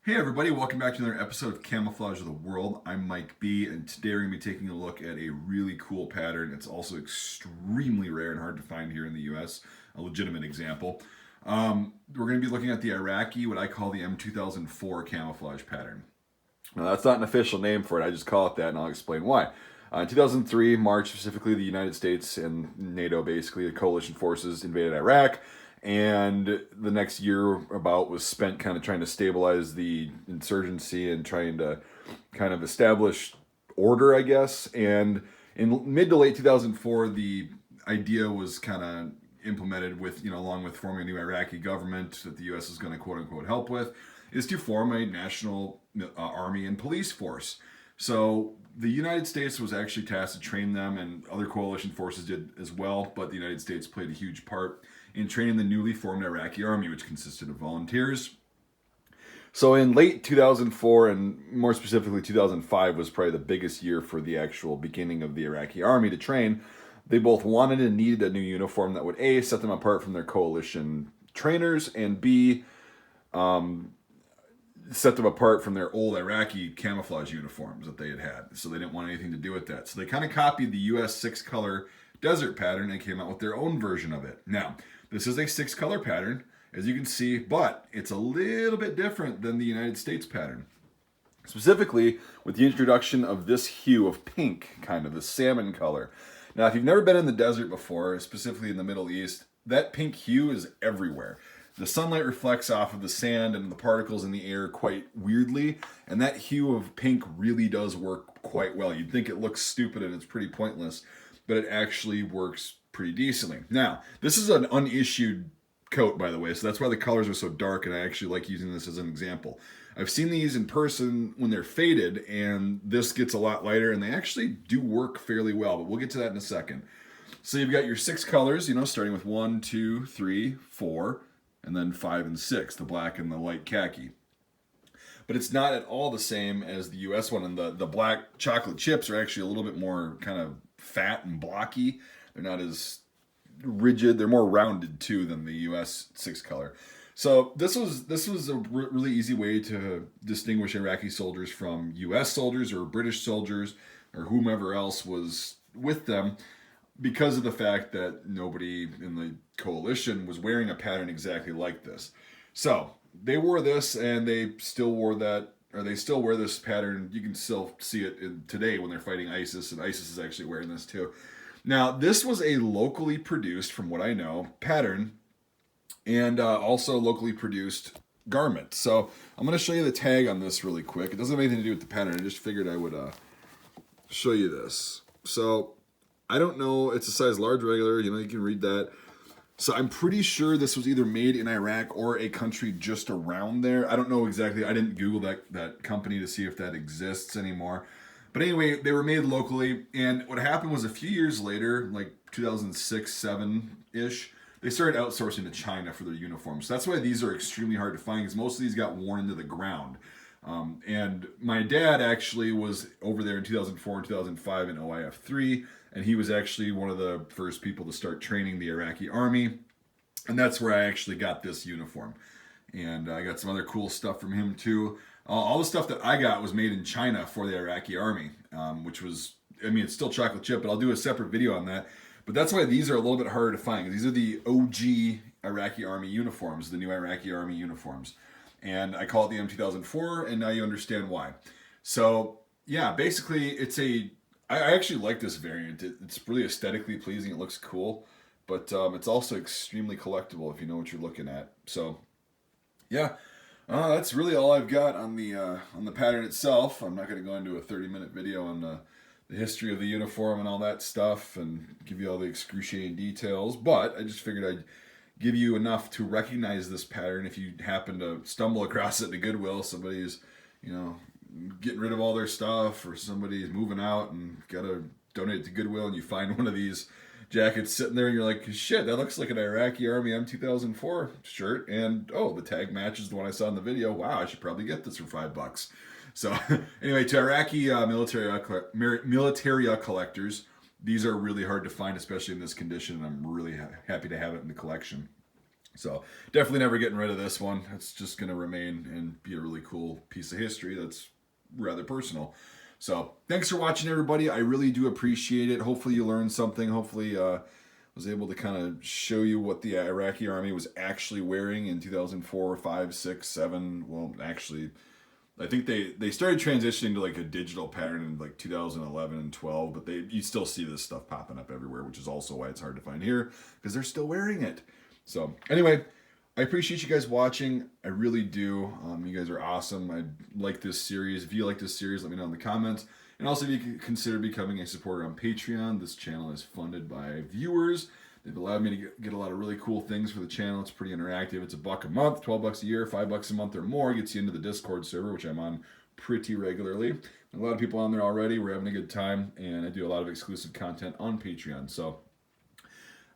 Hey everybody, welcome back to another episode of Camouflage of the World. I'm Mike B, and today we're going to be taking a look at a really cool pattern. It's also extremely rare and hard to find here in the US, a legitimate example. We're going to be looking at the Iraqi, what I call the M2004 camouflage pattern. Now that's not an official name for it, I just call it that and I'll explain why. In 2003, March, specifically the United States and NATO, basically, the coalition forces invaded Iraq. And the next year about was spent kind of trying to stabilize the insurgency and trying to kind of establish order, I guess. And in mid to late 2004, the idea was kind of implemented with, along with forming a new Iraqi government that the U.S. is going to quote unquote help with, is to form a national army and police force. So the United States was actually tasked to train them, and other coalition forces did as well, but the United States played a huge part in training the newly formed Iraqi army, which consisted of volunteers. So in late 2004, and more specifically 2005, was probably the biggest year for the actual beginning of the Iraqi army to train. They both wanted and needed a new uniform that would A, set them apart from their coalition trainers, and B, set them apart from their old Iraqi camouflage uniforms that they had. So they didn't want anything to do with that. So they kind of copied the US six-color desert pattern and came out with their own version of it. Now, this is a six-color pattern, as you can see, but it's a little bit different than the United States pattern. Specifically, with the introduction of this hue of pink, kind of the salmon color. Now, if you've never been in the desert before, specifically in the Middle East, that pink hue is everywhere. The sunlight reflects off of the sand and the particles in the air quite weirdly, and that hue of pink really does work quite well. You'd think it looks stupid and it's pretty pointless, but it actually works pretty decently. Now, this is an unissued coat, by the way, so that's why the colors are so dark, and I actually like using this as an example. I've seen these in person when they're faded, and this gets a lot lighter, and they actually do work fairly well, but we'll get to that in a second. So you've got your six colors, starting with 1, 2, 3, 4, and then 5 and 6, the black and the light khaki. But it's not at all the same as the US one, and the black chocolate chips are actually a little bit more kind of fat and blocky. They're not as rigid. They're more rounded too than the US six color. So this was a really easy way to distinguish Iraqi soldiers from US soldiers or British soldiers or whomever else was with them, because of the fact that nobody in the coalition was wearing a pattern exactly like this. So they wore this, and they still wore that, or they still wear this pattern. You can still see it today when they're fighting ISIS, and ISIS is actually wearing this too. Now, this was a locally produced, from what I know, pattern, and also locally produced garment. So I'm going to show you the tag on this really quick. It doesn't have anything to do with the pattern. I just figured I would show you this. So I don't know. It's a size large regular. You can read that. So I'm pretty sure this was either made in Iraq or a country just around there. I don't know exactly. I didn't Google that company to see if that exists anymore. But anyway, they were made locally. And what happened was a few years later, like 2006, 7-ish, they started outsourcing to China for their uniforms. So that's why these are extremely hard to find, because most of these got worn into the ground. And my dad actually was over there in 2004 and 2005 in OIF 3, and he was actually one of the first people to start training the Iraqi army, and that's where I actually got this uniform. And I got some other cool stuff from him too. All the stuff that I got was made in China for the Iraqi army, which was, it's still chocolate chip, but I'll do a separate video on that. But that's why these are a little bit harder to find. These are the OG Iraqi army uniforms, the new Iraqi army uniforms. And I call it the M2004, and now you understand why. So yeah, basically I actually like this variant. It's really aesthetically pleasing. It looks cool, but it's also extremely collectible if you know what you're looking at. So yeah, that's really all I've got on the pattern itself. I'm not going to go into a 30-minute video on the history of the uniform and all that stuff and give you all the excruciating details, but I just figured I'd give you enough to recognize this pattern if you happen to stumble across it in a Goodwill. Somebody's, getting rid of all their stuff, or somebody's moving out and got to donate it to Goodwill, and you find one of these jackets sitting there, and you're like, shit, that looks like an Iraqi Army M2004 shirt, and the tag matches the one I saw in the video. Wow, I should probably get this for $5. So anyway, to Iraqi militaria collectors, these are really hard to find, especially in this condition, and I'm really happy to have it in the collection. So definitely never getting rid of this one. It's just going to remain and be a really cool piece of history that's rather personal. So thanks for watching, everybody. I really do appreciate it. Hopefully you learned something. Hopefully was able to kind of show you what the Iraqi army was actually wearing in 2004, 5, 6, 7. Well, actually, I think they started transitioning to like a digital pattern in like 2011 and 12, but you still see this stuff popping up everywhere, which is also why it's hard to find here, because they're still wearing it. So anyway, I appreciate you guys watching. I really do. You guys are awesome. I like this series. If you like this series, let me know in the comments. And also, if you can consider becoming a supporter on Patreon, this channel is funded by viewers. They've allowed me to get a lot of really cool things for the channel. It's pretty interactive. It's $1 a month, $12 a year, $5 a month or more. Gets you into the Discord server, which I'm on pretty regularly. A lot of people on there already. We're having a good time, and I do a lot of exclusive content on Patreon. So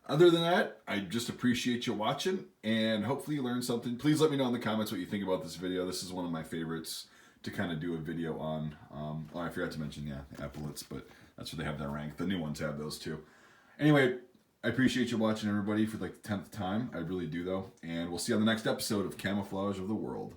other than that, I just appreciate you watching, and hopefully you learned something. Please let me know in the comments what you think about this video. This is one of my favorites to kind of do a video on. Oh, I forgot to mention, yeah, the epaulets, but that's what they have that rank. The new ones have those too. Anyway, I appreciate you watching, everybody, for like the 10th time. I really do, though. And we'll see you on the next episode of Camouflage of the World.